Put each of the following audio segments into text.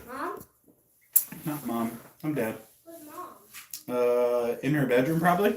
Mom? Not Mom. I'm Dad. Where's Mom? In her bedroom probably.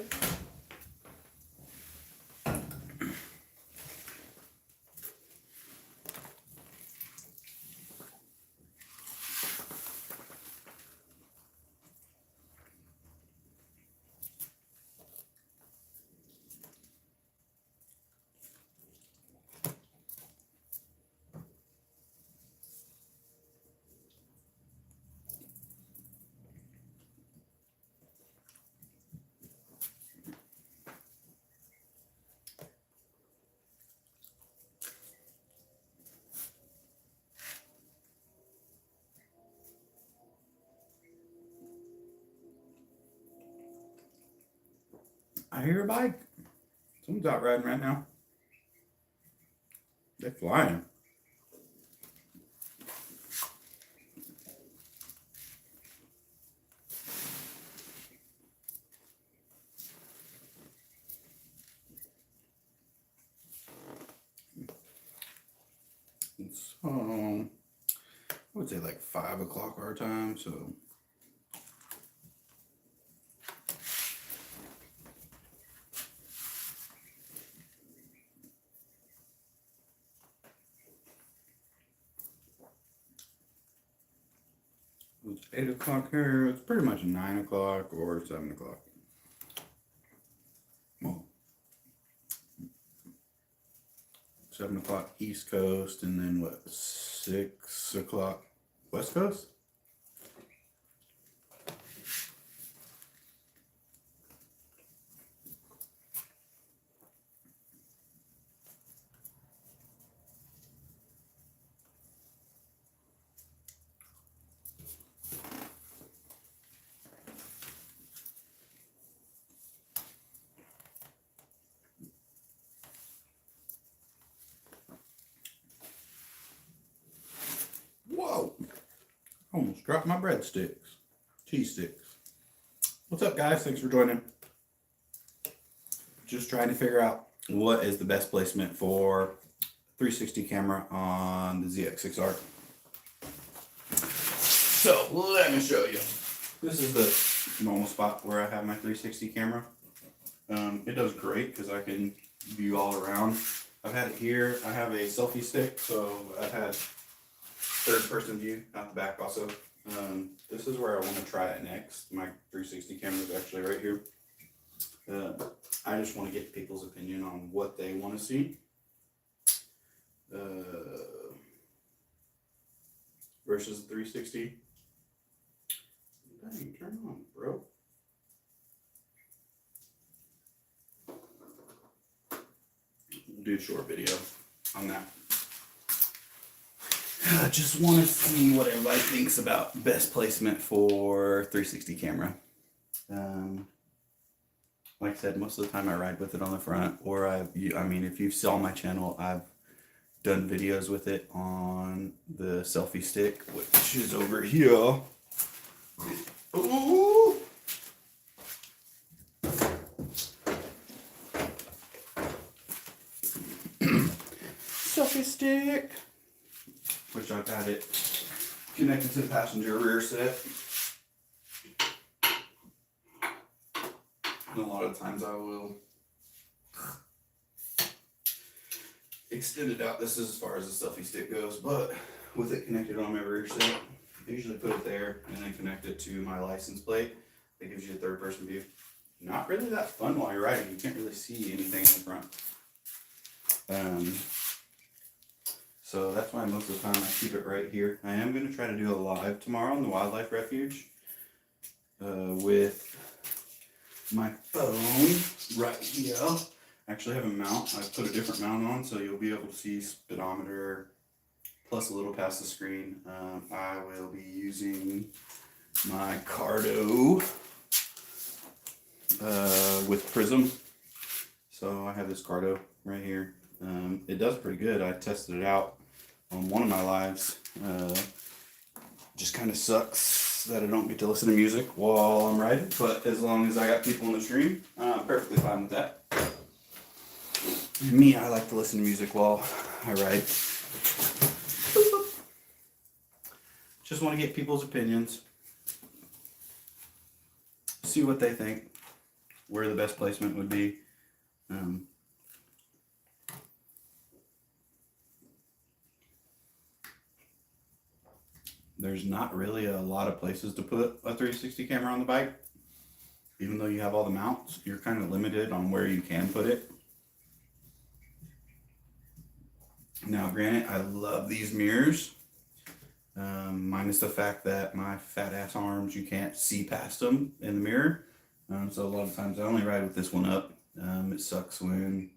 I hear a bike. Someone's out riding right now. They're flying. So, I would say like 5 o'clock our time, so. It's 8 o'clock here. It's pretty much 9 o'clock or 7 o'clock. Well, 7 o'clock East Coast, and then what, 6 o'clock West Coast? Whoa! Almost dropped my breadsticks. Cheese sticks. What's up, guys? Thanks for joining. Just trying to figure out what is the best placement for 360 camera on the ZX6R. So let me show you. This is the normal spot where I have my 360 camera. It does great because I can view all around. I've had it here. I have a selfie stick, so I've had third-person view out the back also. This is where I want to try it next. My 360 camera is actually right here. I just want to get people's opinion on what they want to see. Versus the 360. Dang, turn on, bro. We'll do a short video on that. I just want to see what everybody thinks about best placement for 360 camera. Like I said, most of the time I ride with it on the front, or I mean, if you saw my channel, I've done videos with it on the selfie stick, which is over here. Ooh. Selfie stick, which I've had it connected to the passenger rear set. And a lot of times I will extend it out. This is as far as the selfie stick goes, but with it connected on my rear set, I usually put it there and then connect it to my license plate. That gives you a third person view. Not really that fun while you're riding. You can't really see anything in the front. So that's why most of the time I keep it right here. I am going to try to do a live tomorrow in the Wildlife Refuge with my phone right here. I actually have a mount. I put a different mount on, so you'll be able to see speedometer plus a little past the screen. I will be using my Cardo with Prism. So I have this Cardo right here. It does pretty good. I tested it out on one of my lives. Just kind of sucks that I don't get to listen to music while I'm riding, but as long as I got people in the stream, I'm perfectly fine with that. Me, I like to listen to music while I ride. Just want to get people's opinions. See what they think. Where the best placement would be. There's not really a lot of places to put a 360 camera on the bike. Even though you have all the mounts, you're kind of limited on where you can put it. Now, granted, I love these mirrors. Minus the fact that my fat ass arms, you can't see past them in the mirror. So a lot of times I only ride with this one up. It sucks when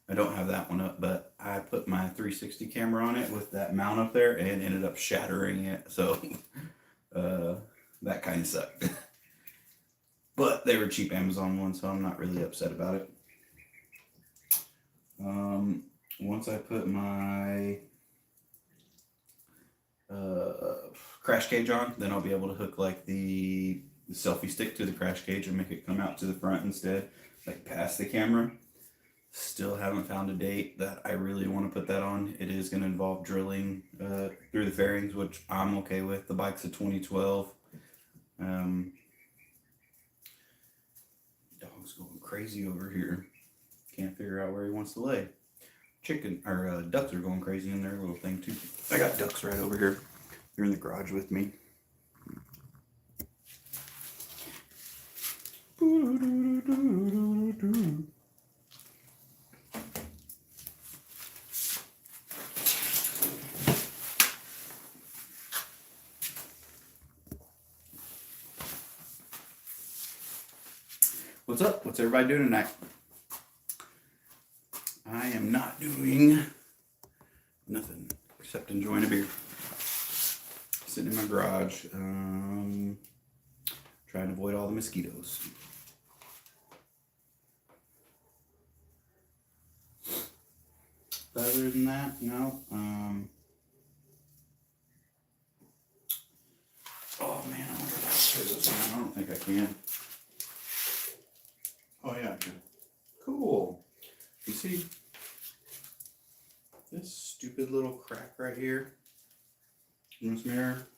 I don't have that one up, but I put my 360 camera on it with that mount up there and ended up shattering it. So that kind of sucked. But they were cheap Amazon ones, so I'm not really upset about it. Once I put my crash cage on, then I'll be able to hook like the selfie stick to the crash cage and make it come out to the front instead, like past the camera. Still haven't found a date that I really want to put that on. It is going to involve drilling through the fairings, which I'm okay with. The bike's a 2012. Dog's going crazy over here. Can't figure out where he wants to lay. Ducks are going crazy in their little thing too. I got ducks right over here. They're in the garage with me. What's up? What's everybody doing tonight? I am not doing nothing except enjoying a beer. Sitting in my garage, trying to avoid all the mosquitoes. Other than that, no. Oh man, I wonder if I can turn this on. I don't think I can. Oh yeah, I can. Cool. You see this stupid little crack right here in this mirror?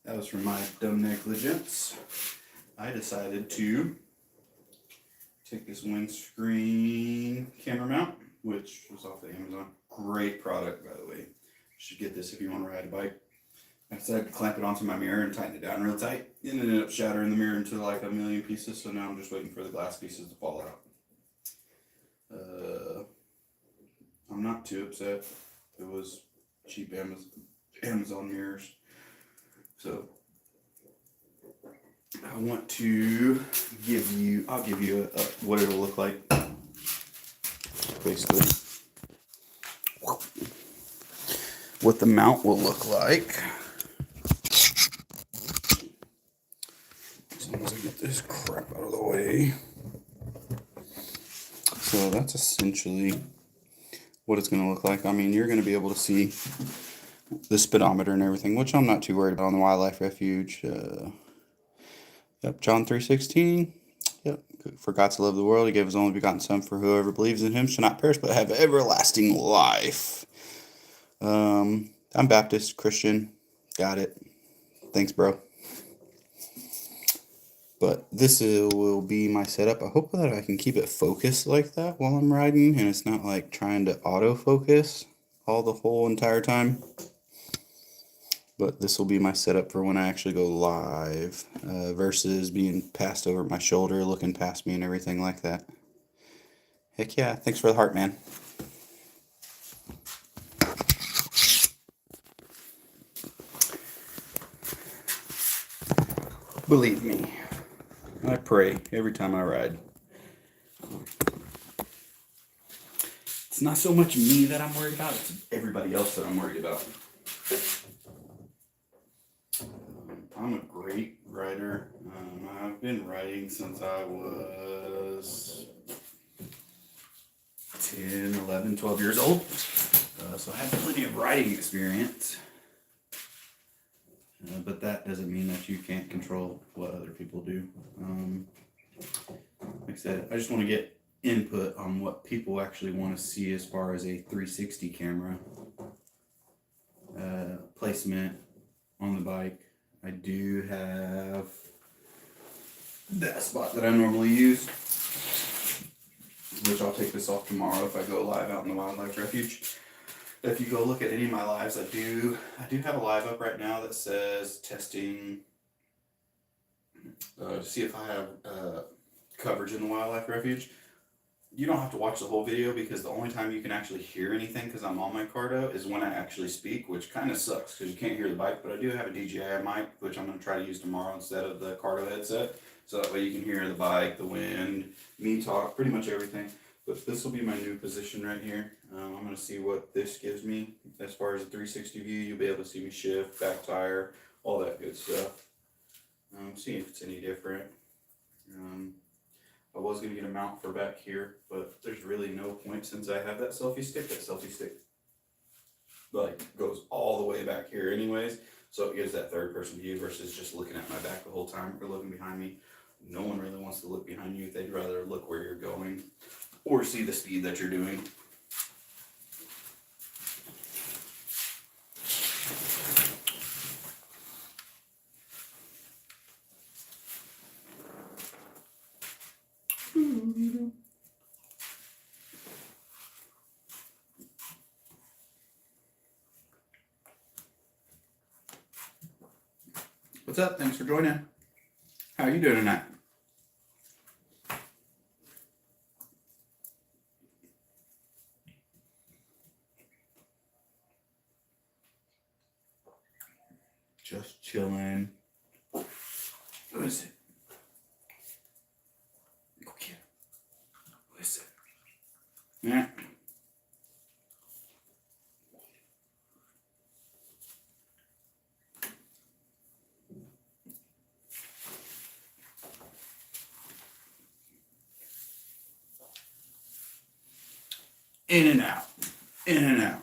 That was from my dumb negligence. I decided to take this windscreen camera mount, which was off of Amazon. Great product, by the way. You should get this if you want to ride a bike. I decided to clamp it onto my mirror and tighten it down real tight. And it ended up shattering the mirror into like a million pieces, so now I'm just waiting for the glass pieces to fall out. I'm not too upset. It was cheap Amazon mirrors. So I want to give you, I'll give you what it'll look like. Basically, what the mount will look like. As long as I get this crap out of the way. So that's essentially what it's going to look like. I mean, you're going to be able to see the speedometer and everything, which I'm not too worried about on the wildlife refuge. Yep, John 3:16. Yep, for God to love the world, he gave his only begotten Son, for whoever believes in him shall not perish but have everlasting life. I'm Baptist, Christian. Got it. Thanks, bro. But this will be my setup. I hope that I can keep it focused like that while I'm riding, and it's not like trying to autofocus the whole entire time. But this will be my setup for when I actually go live, versus being passed over my shoulder, looking past me and everything like that. Heck yeah, thanks for the heart, man. Believe me, I pray every time I ride. It's not so much me that I'm worried about, it's everybody else that I'm worried about. I'm a great rider. I've been riding since I was 10, 11, 12 years old. So I have plenty of riding experience. But that doesn't mean that you can't control what other people do. Like I said, I just want to get input on what people actually want to see as far as a 360 camera placement on the bike. I do have that spot that I normally use, which I'll take this off tomorrow if I go live out in the wildlife refuge. If you go look at any of my lives, I do have a live up right now that says testing to see if I have coverage in the wildlife refuge. You don't have to watch the whole video because the only time you can actually hear anything, because I'm on my Cardo, is when I actually speak, which kind of sucks because you can't hear the bike. But I do have a DJI mic, which I'm going to try to use tomorrow instead of the Cardo headset. So that way you can hear the bike, the wind, me talk, pretty much everything. But this will be my new position right here. I'm going to see what this gives me as far as a 360 view. You'll be able to see me shift, back tire, all that good stuff. See if it's any different. I was going to get a mount for back here, but there's really no point since I have that selfie stick. That selfie stick like goes all the way back here anyways, so it gives that third person view versus just looking at my back the whole time or looking behind me. No one really wants to look behind you. They'd rather look where you're going or see the speed that you're doing. What's up? Thanks for joining. How you doing tonight? Just chilling. Who is it? Okay. Who is it? Yeah. In and out. In and out.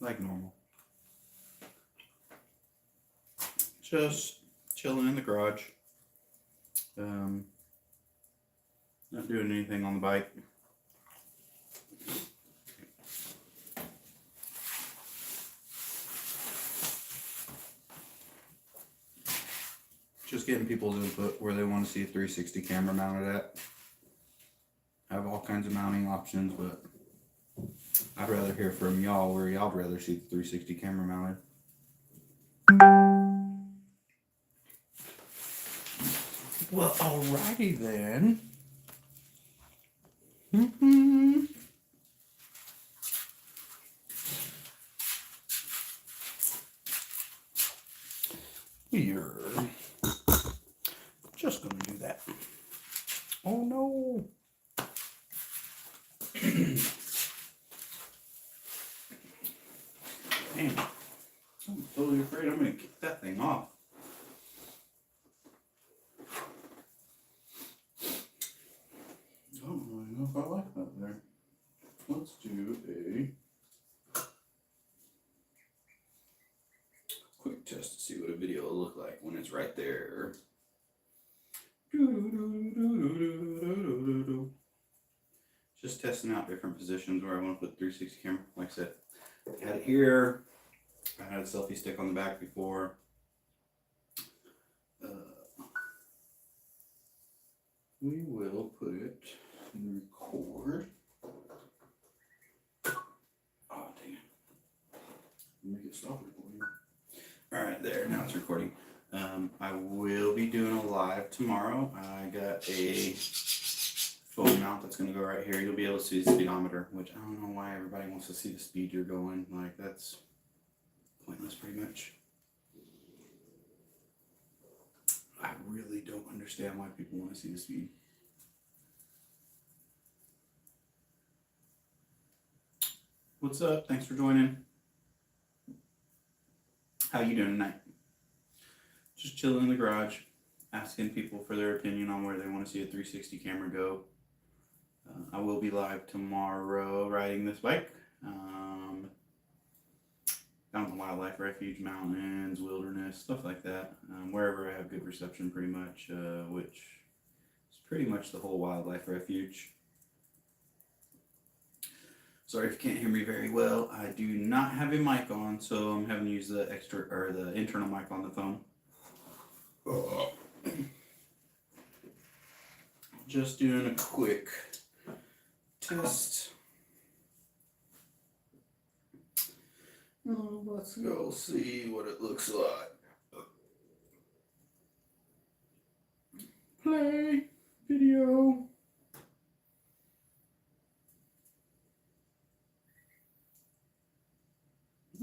Like normal. Just chilling in the garage. Not doing anything on the bike. Just getting people's input where they want to see a 360 camera mounted at. I have all kinds of mounting options, but I'd rather hear from y'all where y'all'd rather see the 360 camera mounted. Well, alrighty then. We're just gonna do that. Oh no. Man, I'm totally afraid I'm gonna kick that thing off. I don't really know if I like that there. Let's do a quick test to see what a video will look like when it's right there. Just testing out different positions where I want to put 360 camera. Like I said, I had it here. I had a selfie stick on the back before. We will put it in record. Oh, dang it. Make it stop recording. Alright, there. Now it's recording. I will be doing a live tomorrow. I got a phone mount that's going to go right here. You'll be able to see the speedometer, which I don't know why everybody wants to see the speed you're going. Like, that's pointless pretty much. I really don't understand why people want to see the speed. What's up? Thanks for joining. How you doing tonight? Just chilling in the garage, asking people for their opinion on where they want to see a 360 camera go. I will be live tomorrow riding this bike. Down the wildlife refuge, mountains, wilderness, stuff like that. Wherever I have good reception pretty much, which is pretty much the whole wildlife refuge. Sorry if you can't hear me very well. I do not have a mic on, so I'm having to use the internal mic on the phone. Just doing a quick test. Let's go see what it looks like. Play video.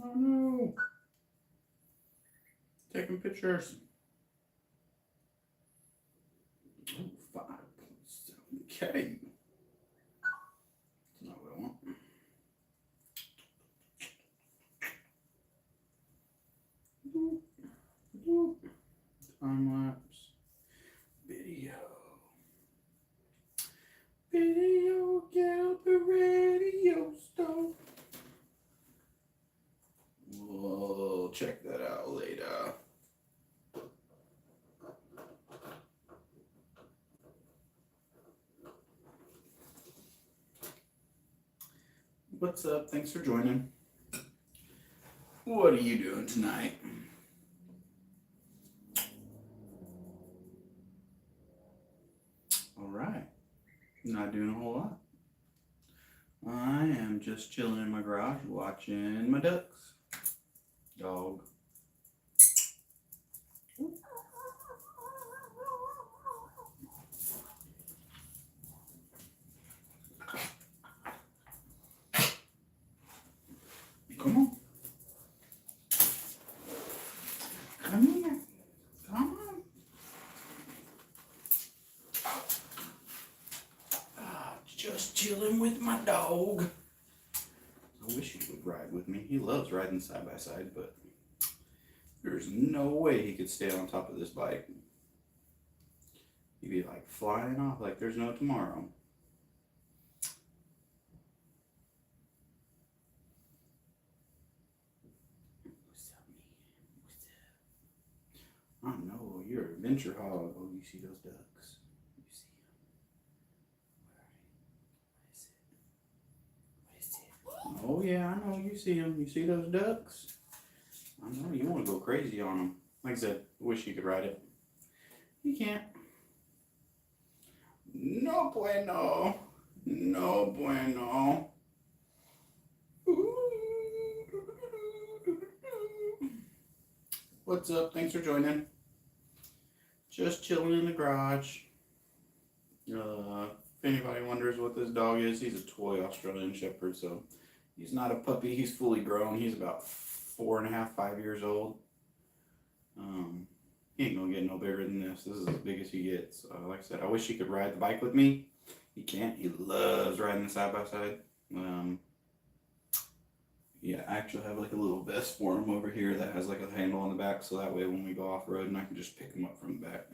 Oh no. Taking pictures. Oh, 5.7K. That's not what I want. Time lapse. Video. Video, get out the radio stove. We'll check that out later. What's up? Thanks for joining. What are you doing tonight? All right. Not doing a whole lot. I am just chilling in my garage watching my ducks. Dog. Come on. Come here. Come on. Just chilling with my dog. I wish he would ride with me. He loves riding side by side, but there's no way he could stay on top of this bike. He'd be like flying off like there's no tomorrow. What's up, man? What's up? I know, you're an adventure hog. Oh, you see those ducks? You see them? What is it? Oh yeah, I know you see them. You see those ducks? I know you want to go crazy on them. Like I said, wish you could ride it. You can't. No bueno. No bueno. What's up? Thanks for joining. Just chilling in the garage. If anybody wonders what this dog is, he's a toy Australian Shepherd, so he's not a puppy. He's fully grown. He's about 4.5, 5 years old. He ain't gonna get no bigger than this. This is as big as he gets. Like I said, I wish he could ride the bike with me. He can't. He loves riding the side by side. Yeah, I actually have like a little vest for him over here that has like a handle on the back, so that way when we go off road, and I can just pick him up from the back.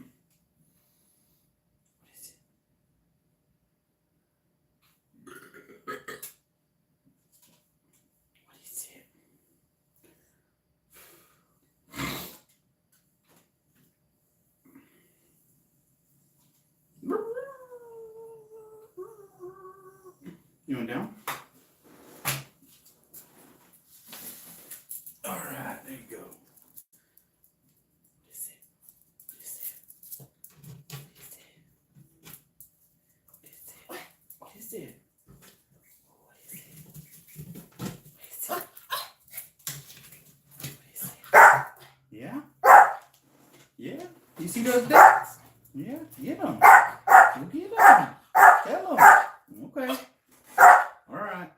What is it? What is it? You went down? All right, there you go. What is it? What is it? What is it? What is it? What is it? What is it? What is it? Yeah? Yeah? You see those ducks? Yeah? Get them. Get them. Tell them. Okay. All right.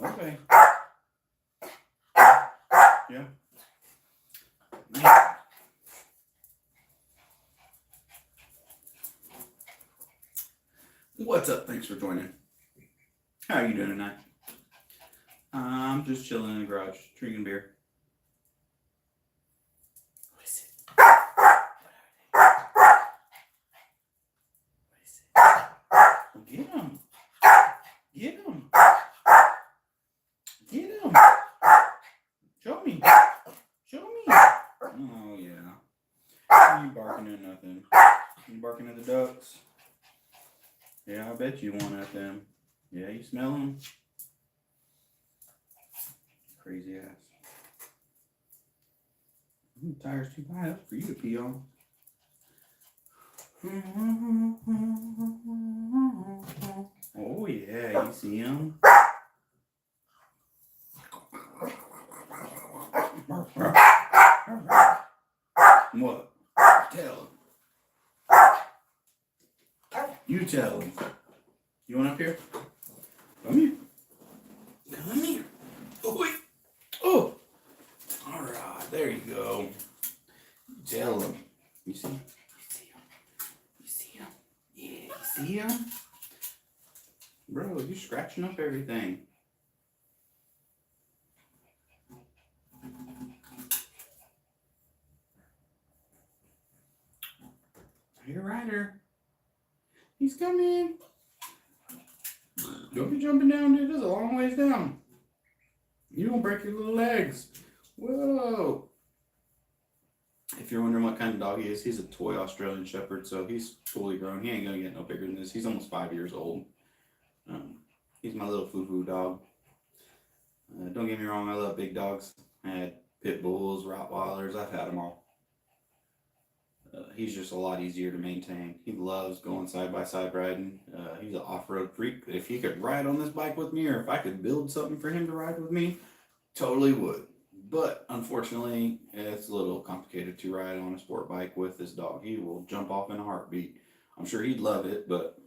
Okay. Yeah. What's up? Thanks for joining. How are you doing tonight? I'm just chilling in the garage, drinking beer. What is it? What is it? Get him. Get him. Get him. Show me. Show me. Oh, yeah. You ain't barking at nothing. You barking at the ducks. Yeah, I bet you want at them. Yeah, you smell them? Crazy ass. The tire's too high up for you to pee on. Oh yeah, you see him? What? Tell him. You tell him. You want up here? Come here. Come here. Oh, wait. Oh. All right. There you go. Tell him. You see him? You see him? Yeah. You see him? Bro, you're scratching up everything. Here, Ryder. He's coming. Don't be jumping down, dude. It's a long ways down. You don't break your little legs. Whoa. If you're wondering what kind of dog he is, he's a toy Australian Shepherd, so he's fully grown. He ain't gonna get no bigger than this. He's almost 5 years old. He's my little foo-foo dog. Don't get me wrong, I love big dogs. I had pit bulls, Rottweilers, I've had them all. He's just a lot easier to maintain. He loves going side-by-side riding. He's an off-road freak. If he could ride on this bike with me, or if I could build something for him to ride with me, totally would. But unfortunately, it's a little complicated to ride on a sport bike with this dog. He will jump off in a heartbeat. I'm sure he'd love it, but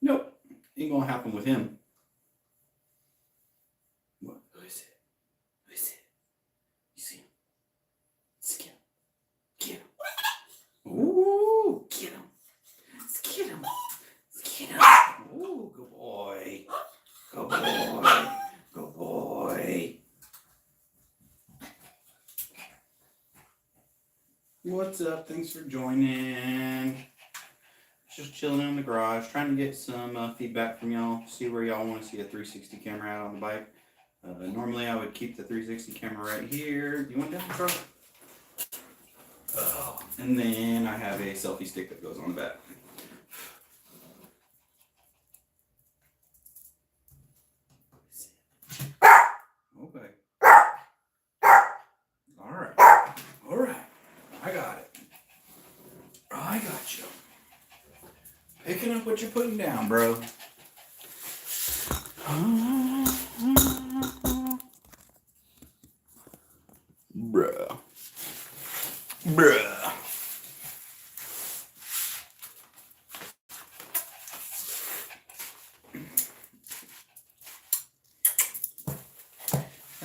nope, ain't gonna happen with him. What? Who is it? Who is it? You see him? Let's get him. Get him. Ooh, get him. Let's get him. Let's get him. Ooh, good boy. Good boy. Good boy. What's up? Thanks for joining. Just chilling in the garage, trying to get some feedback from y'all, see where y'all want to see a 360 camera out on the bike. Normally I would keep the 360 camera right here. Do you want that, Charlie? And then I have a selfie stick that goes on the back. Okay. All right. All right. I got it. I got you. Picking up what you're putting down, bro. Bruh. Bruh.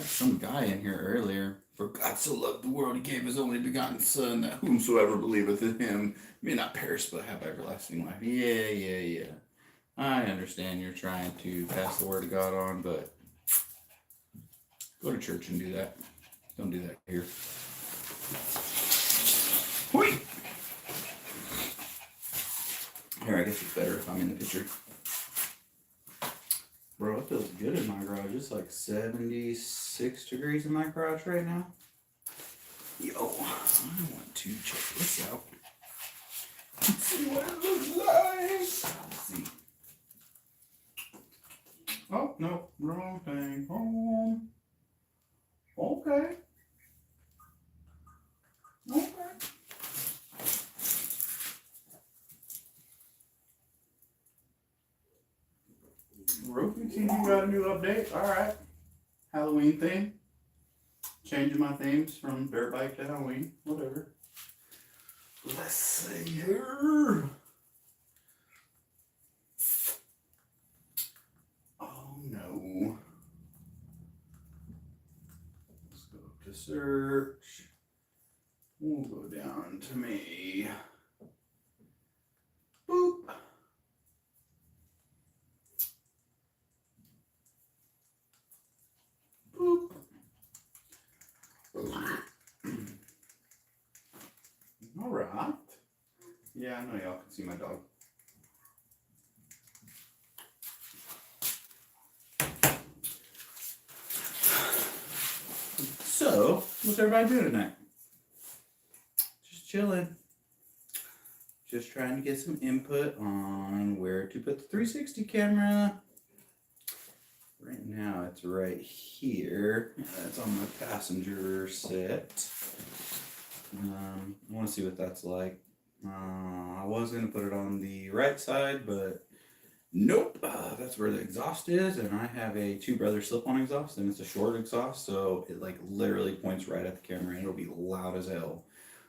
Some guy in here earlier. For God so loved the world, he gave his only begotten Son, that whomsoever believeth in him may not perish but have everlasting life. Yeah. I understand you're trying to pass the word of God on, but go to church and do that. Don't do that here. Whee! Here, I guess it's better if I'm in the picture. Bro, it feels good in my garage. It's like 76 degrees in my garage right now. Yo, I want to check this out. Let's see what it looks like. Let's see. Oh, no, wrong thing. Home. Okay. Roofing team got a new update. Alright. Halloween theme. Changing my themes from dirt bike to Halloween. Whatever. Let's see here. Oh no. Let's go up to search. We'll go down to me. Boop. Boop. All right. Yeah, I know y'all can see my dog. So, what's everybody doing tonight? Just chilling. just trying to get some input on where to put the 360 camera. Right now it's right here. It's on my passenger set. I want to see what that's like. I was going to put it on the right side, but nope. That's where the exhaust is, and I have a Two Brothers slip-on exhaust, and it's a short exhaust, so it like literally points right at the camera, and it'll be loud as hell.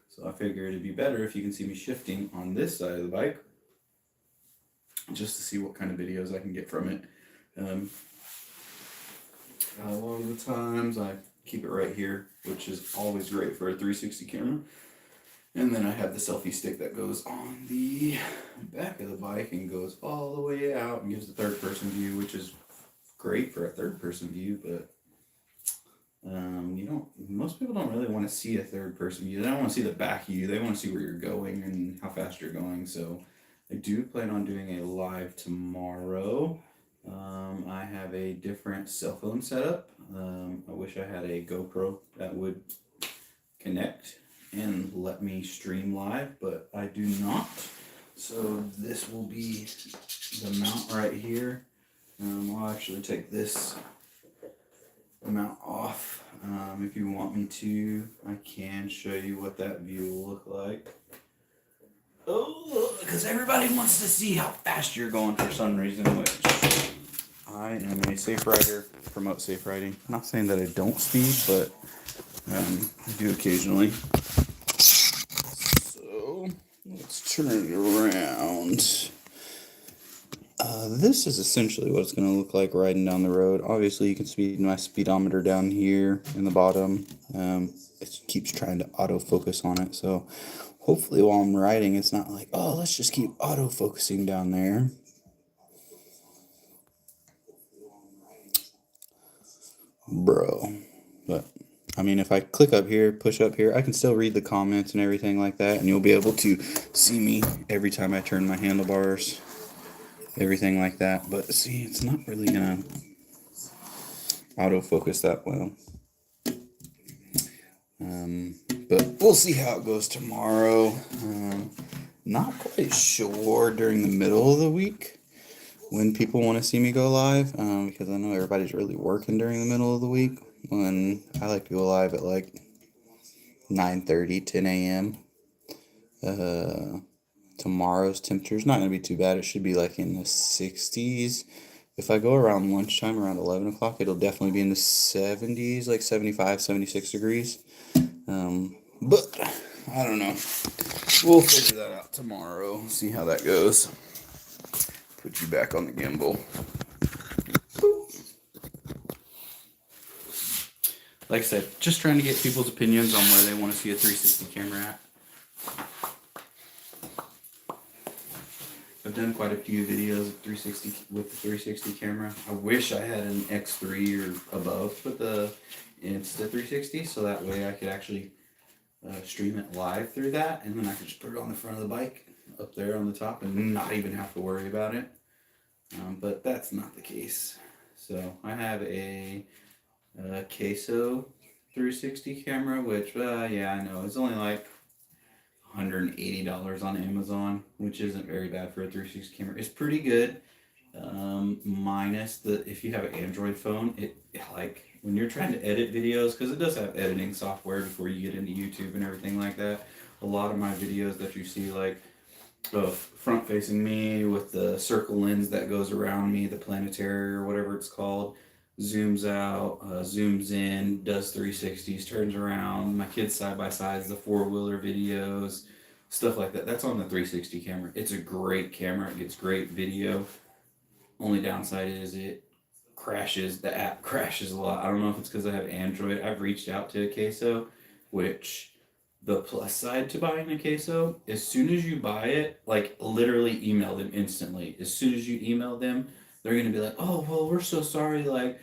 So I figured it'd be better if you can see me shifting on this side of the bike, just to see what kind of videos I can get from it. A lot of the times I keep it right here, which is always great for a 360 camera. And then I have the selfie stick that goes on the back of the bike and goes all the way out and gives the third person view, which is great for a third person view, but most people don't really want to see a third person view. They don't want to see the back of you. They want to see where you're going and how fast you're going. So I do plan on doing a live tomorrow. I have a different cell phone setup. I wish I had a GoPro that would connect and let me stream live, but I do not. So this will be the mount right here. I'll actually take this mount off. If you want me to, I can show you what that view will look like. Oh, because everybody wants to see how fast you're going for some reason, which I am a safe rider, promote safe riding. I'm not saying that I don't speed, but I do occasionally. So let's turn it around. This is essentially what it's going to look like riding down the road. Obviously, you can see my speedometer down here in the bottom. It keeps trying to autofocus on it, so hopefully while I'm riding, it's not like, oh, let's just keep autofocusing down there. Bro. But I mean, if I click up here, push up here, I can still read the comments and everything like that, and you'll be able to see me every time I turn my handlebars, everything like that. But see, it's not really gonna autofocus that well. But we'll see how it goes tomorrow. Not quite sure during the middle of the week when people want to see me go live, because I know everybody's really working during the middle of the week. When I like to go live at like 9:30, 10 a.m. Tomorrow's temperature is not going to be too bad. It should be like in the 60s. If I go around lunchtime, around 11 o'clock, it'll definitely be in the 70s, like 75, 76 degrees. But I don't know. We'll figure that out tomorrow. See how that goes. Put you back on the gimbal. Like I said, just trying to get people's opinions on where they want to see a 360 camera at. I've done quite a few videos of 360 with the 360 camera. I wish I had an X3 or above with the Insta360, so that way I could actually stream it live through that, and then I could just put it on the front of the bike up there on the top and not even have to worry about it. But that's not the case. So I have a Queso 360 camera, which yeah, I know it's only like $180 on Amazon, which isn't very bad for a 360 camera. It's pretty good, minus the if you have an Android phone, it like when you're trying to edit videos, because it does have editing software before you get into YouTube and everything like that. A lot of my videos that you see, like front facing me with the circle lens that goes around me, the planetary or whatever it's called, zooms out, zooms in, does 360s, turns around, my kids side by sides, the four-wheeler videos, stuff like that. That's on the 360 camera. It's a great camera. It gets great video. Only downside is it crashes. The app crashes a lot. I don't know if it's because I have Android. I've reached out to a Queso, which the plus side to buying a Queso, as soon as you buy it, like literally email them instantly. As soon as you email them, they're going to be like, oh, well, we're so sorry. Like,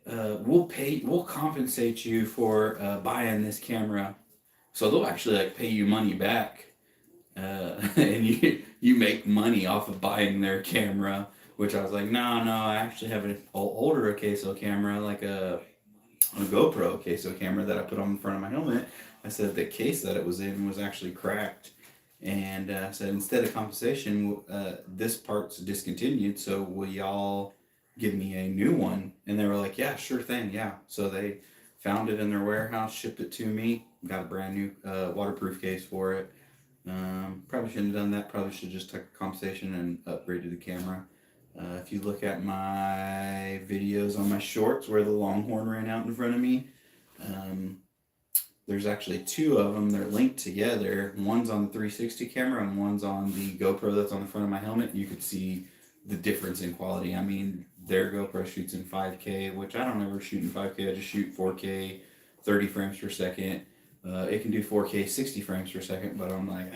we'll compensate you for buying this camera. So they'll actually like pay you money back. And you make money off of buying their camera, which I was like, no, I actually have an older Queso camera, like a GoPro Queso camera that I put on the front of my helmet. I said the case that it was in was actually cracked, And I said, instead of compensation, this part's discontinued, so will y'all give me a new one? And they were like, yeah, sure thing, yeah. So they found it in their warehouse, shipped it to me, got a brand new waterproof case for it. Probably shouldn't have done that. Probably should have just took compensation and upgraded the camera. If you look at my videos on my shorts where the Longhorn ran out in front of me, um, there's actually two of them. They're linked together. One's on the 360 camera and one's on the GoPro that's on the front of my helmet. You could see the difference in quality. I mean, their GoPro shoots in 5K, which I don't ever shoot in 5K. I just shoot 4K, 30 frames per second. It can do 4K, 60 frames per second, but I'm like,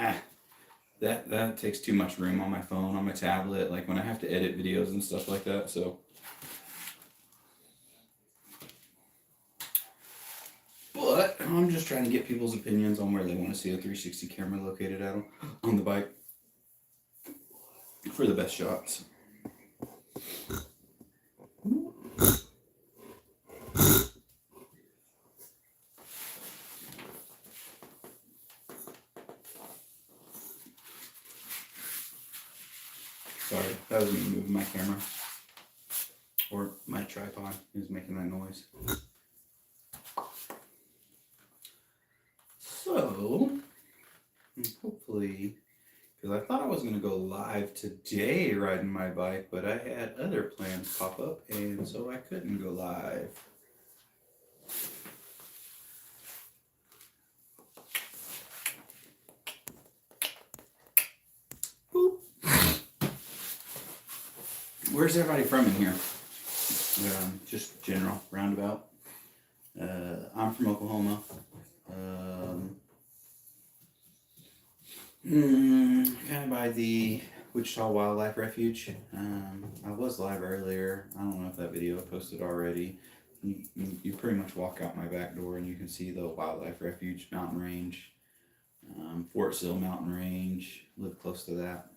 that takes too much room on my phone, on my tablet, like when I have to edit videos and stuff like that. So, but I'm just trying to get people's opinions on where they want to see a 360 camera located at on the bike for the best shots. Sorry, that was me moving my camera. Or my tripod is making that noise. So, hopefully, because I thought I was going to go live today riding my bike, but I had other plans pop up, and so I couldn't go live. Boop. Where's everybody from in here? Just general, roundabout. I'm from Oklahoma. Kind of by the Wichita Wildlife Refuge. I was live earlier. I don't know if that video I posted already. You pretty much walk out my back door and you can see the Wildlife Refuge mountain range. Fort Sill Mountain Range. Live close to that.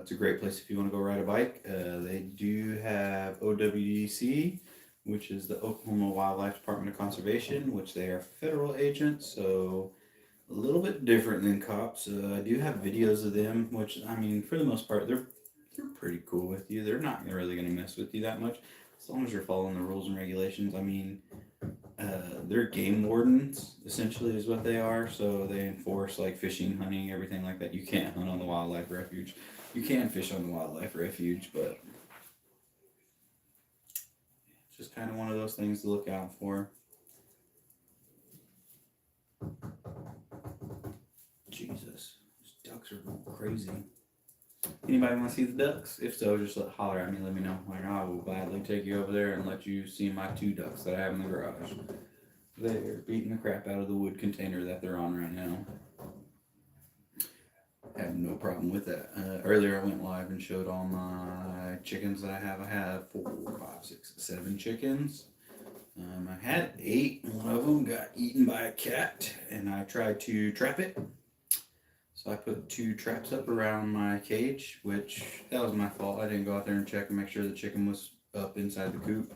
It's a great place if you want to go ride a bike. They do have OWDC, which is the Oklahoma Wildlife Department of Conservation, which they are federal agents, so a little bit different than cops. I do have videos of them, which, I mean, for the most part, they're pretty cool with you. They're not really going to mess with you that much, as long as you're following the rules and regulations. I mean, they're game wardens, essentially, is what they are. So they enforce, like, fishing, hunting, everything like that. You can't hunt on the wildlife refuge. You can fish on the wildlife refuge, but it's just kind of one of those things to look out for. Jesus, these ducks are going crazy. Anybody want to see the ducks? If so, just holler at me, let me know. Like, I will gladly take you over there and let you see my 2 ducks that I have in the garage. They're beating the crap out of the wood container that they're on right now. I have no problem with that. Earlier I went live and showed all my chickens that I have. I have 4, 5, 6, 7 chickens. I had 8. One of them got eaten by a cat, and I tried to trap it. So I put 2 traps up around my cage, which that was my fault. I didn't go out there and check and make sure the chicken was up inside the coop.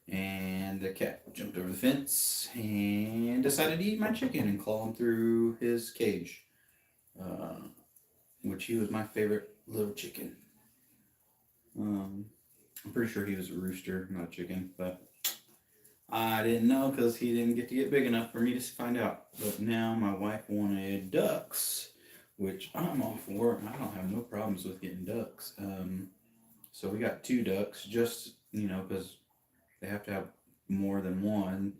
And the cat jumped over the fence and decided to eat my chicken and claw him through his cage. Which he was my favorite little chicken. I'm pretty sure he was a rooster, not a chicken, but I didn't know because he didn't get to get big enough for me to find out. But now my wife wanted ducks, which I'm all for. I don't have no problems with getting ducks. So we got 2 ducks, just, because they have to have more than one.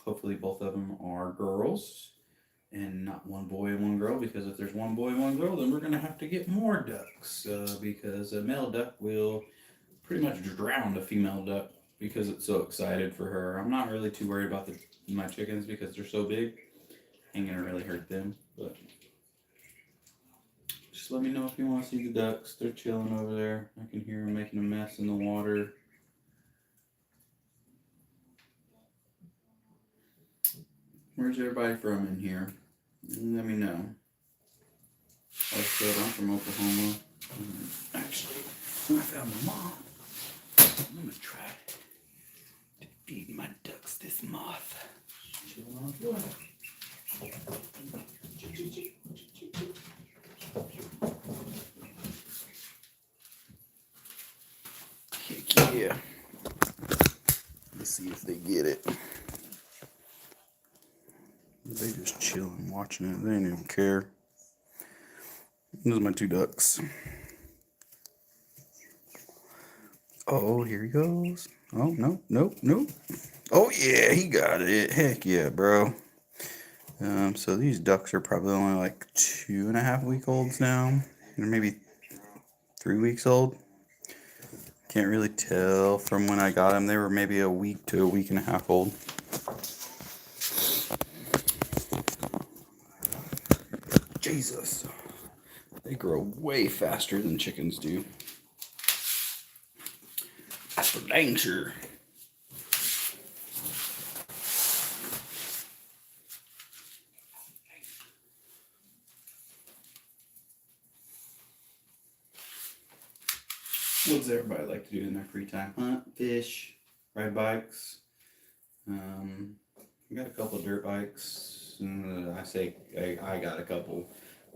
Hopefully both of them are girls and not one boy and one girl, because if there's one boy and one girl, then we're going to have to get more ducks, because a male duck will pretty much drown a female duck because it's so excited for her. I'm not really too worried about my chickens because they're so big. Ain't going to really hurt them, but just let me know if you want to see the ducks. They're chilling over there. I can hear them making a mess in the water. Where's everybody from in here? Let me know. Like I said, I'm from Oklahoma. Actually, I found my mom. I'm gonna try to feed my ducks this moth. Chilling on the floor. Yeah. Let's see if they get it. They just chilling, watching it. They didn't even care. Those are my 2 ducks. Oh, here he goes. Oh, no, nope, nope. Oh, yeah, he got it. Heck yeah, bro. So these ducks are probably only like 2.5 week olds now. Or maybe 3 weeks old. Can't really tell from when I got them. They were maybe a week to a week and a half old. Jesus. They grow way faster than chickens do. That's for dang sure. What does everybody like to do in their free time? Hunt, fish, ride bikes. I got a couple of dirt bikes. I say I got a couple.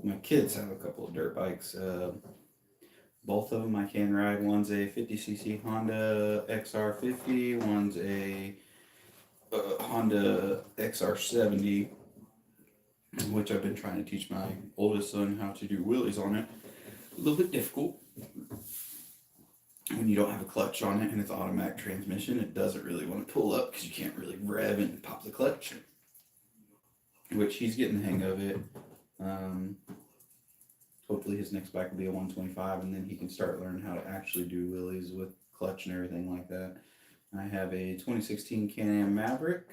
My kids have a couple of dirt bikes. Both of them I can ride. One's a 50cc Honda XR50. One's a Honda XR70, which I've been trying to teach my oldest son how to do wheelies on it. A little bit difficult. When you don't have a clutch on it and it's automatic transmission, it doesn't really want to pull up because you can't really rev and pop the clutch. Which he's getting the hang of it. Hopefully his next bike will be a 125 and then he can start learning how to actually do wheelies with clutch and everything like that. I have a 2016 Can-Am Maverick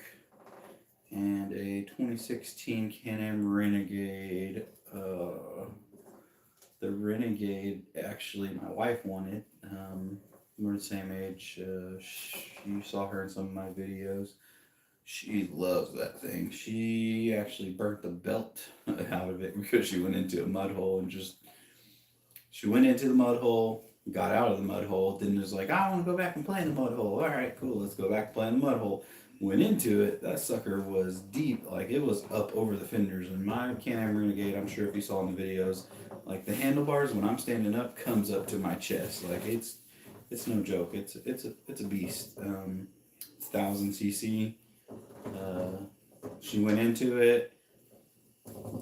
and a 2016 Can-Am Renegade. The Renegade, actually, my wife wanted. We're the same age. You saw her in some of my videos. She loves that thing. She actually burnt the belt out of it because she went into a mud hole and she went into the mud hole, got out of the mud hole, then was like, I want to go back and play in the mud hole. All right, cool, let's go back and play in the mud hole. Went into it, that sucker was deep, like it was up over the fenders. And my Can-Am Renegade, I'm sure if you saw in the videos, like the handlebars when I'm standing up comes up to my chest. Like it's no joke. It's a beast. It's 1000cc. She went into it,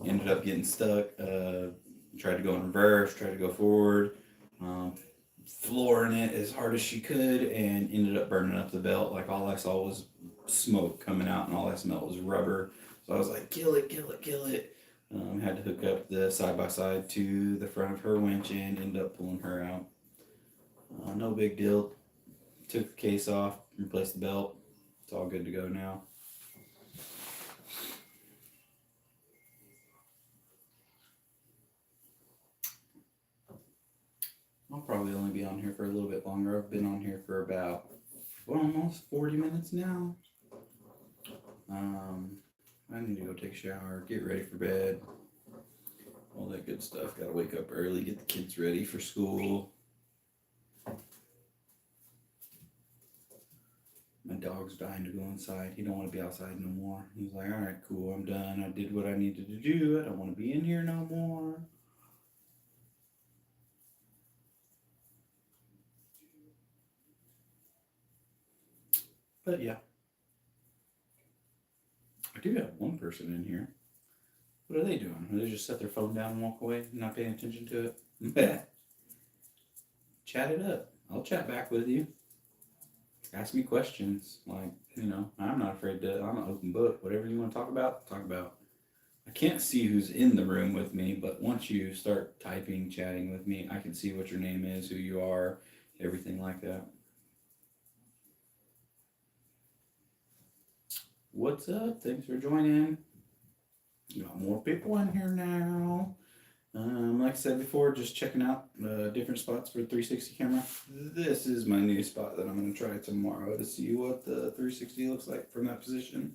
ended up getting stuck. Tried to go in reverse, tried to go forward, flooring it as hard as she could, and ended up burning up the belt. Like all I saw was smoke coming out, and all I smelled was rubber. So I was like, kill it, kill it, kill it. Had to hook up the side-by-side to the front of her winch and end up pulling her out. No big deal. Took the case off, replaced the belt. It's all good to go now. I'll probably only be on here for a little bit longer. I've been on here for about almost 40 minutes now. I need to go take a shower, get ready for bed, all that good stuff. Gotta wake up early, get the kids ready for school. My dog's dying to go inside. He don't want to be outside no more. He's like, all right, cool, I'm done. I did what I needed to do. I don't want to be in here no more. But yeah. I do have one person in here. What are they doing? Are they just set their phone down and walk away, not paying attention to it? Chat it up. I'll chat back with you. Ask me questions. Like, I'm not afraid to, I'm an open book. Whatever you want to talk about, talk about. I can't see who's in the room with me, but once you start typing, chatting with me, I can see what your name is, who you are, everything like that. What's up? Thanks for joining. Got more people in here now. Like I said before, just checking out different spots for the 360 camera. This is my new spot that I'm going to try tomorrow to see what the 360 looks like from that position.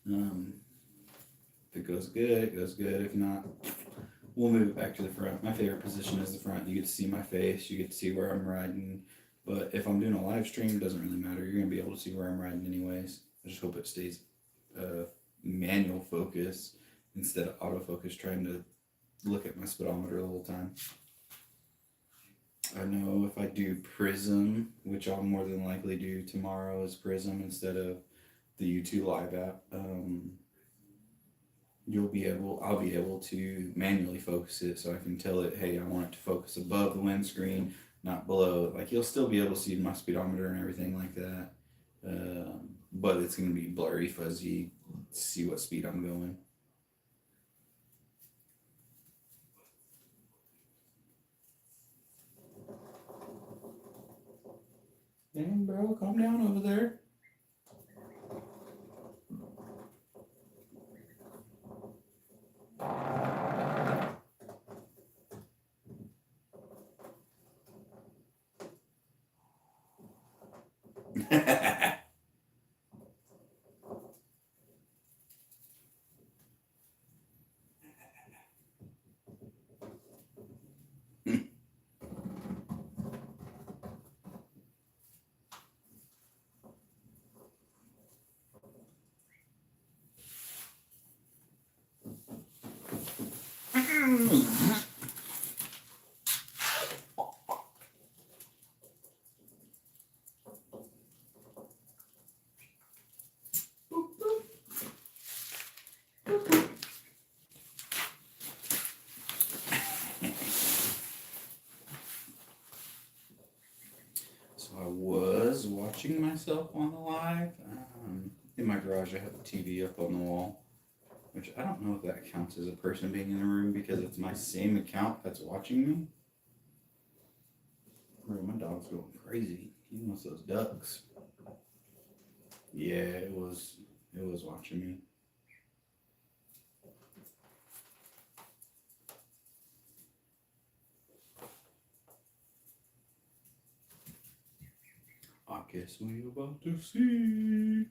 If it goes good, it goes good. If not, we'll move it back to the front. My favorite position is the front. You get to see my face. You get to see where I'm riding. But if I'm doing a live stream, it doesn't really matter. You're going to be able to see where I'm riding anyways. I just hope it stays manual focus instead of autofocus, trying to look at my speedometer the whole time. I know if I do Prism, which I'll more than likely do tomorrow as Prism instead of the YouTube Live app, I'll be able to manually focus it, so I can tell it, hey, I want it to focus above the windscreen, not below. Like, you'll still be able to see my speedometer and everything like that, but it's going to be blurry, fuzzy, see what speed I'm going. Damn, bro, calm down over there. So I was watching myself on the live. In my garage, I have a TV up on the wall, which I don't know if that counts as a person being in the room because it's my same account that's watching me. Bro, my dog's going crazy. He wants those ducks. Yeah, it was watching me. I guess we about to see.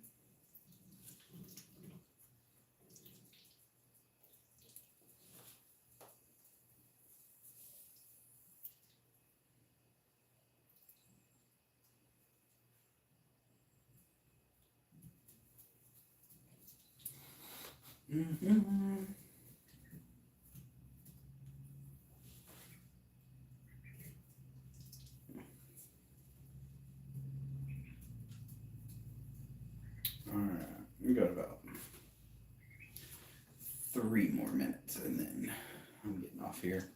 Mm-hmm. Alright, we got about 3 more minutes and then I'm getting off here.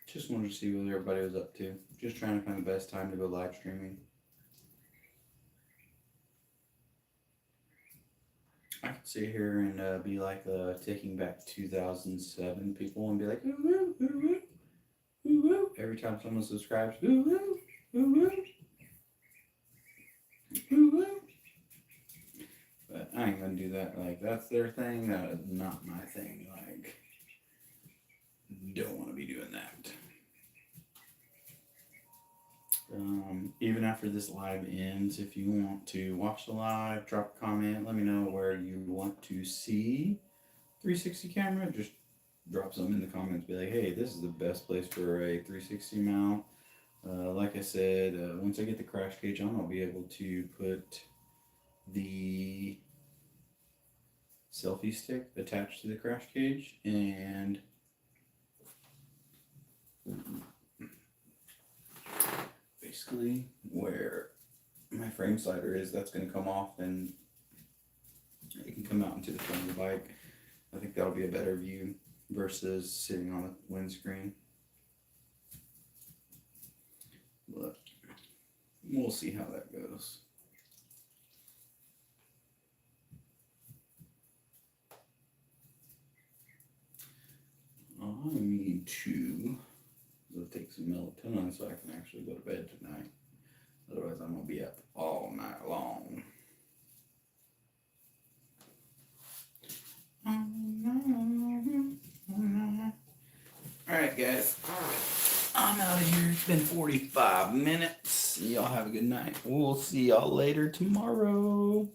Just wanted to see what everybody was up to. Just trying to find the best time to go live streaming. I could sit here and be like Taking Back 2007 people and be like, ooh, ooh, ooh, ooh, ooh, ooh. Every time someone subscribes, ooh, ooh, ooh, ooh, ooh, ooh. But I ain't gonna do that. Like, that's their thing. That is not my thing. Like, don't want to be doing that. Even after this live ends, if you want to watch the live, drop a comment, let me know where you want to see 360 camera. Just drop something in the comments. Be like, hey, this is the best place for a 360 mount. Like I said, once I get the crash cage on, I'll be able to put the selfie stick attached to the crash cage, and basically where my frame slider is, that's going to come off and it can come out into the front of the bike. I think that'll be a better view versus sitting on the windscreen. But we'll see how that goes. I need to take some melatonin so I can actually go to bed tonight. Otherwise, I'm going to be up all night long. Alright, guys. I'm out of here. It's been 45 minutes. Y'all have a good night. We'll see y'all later tomorrow.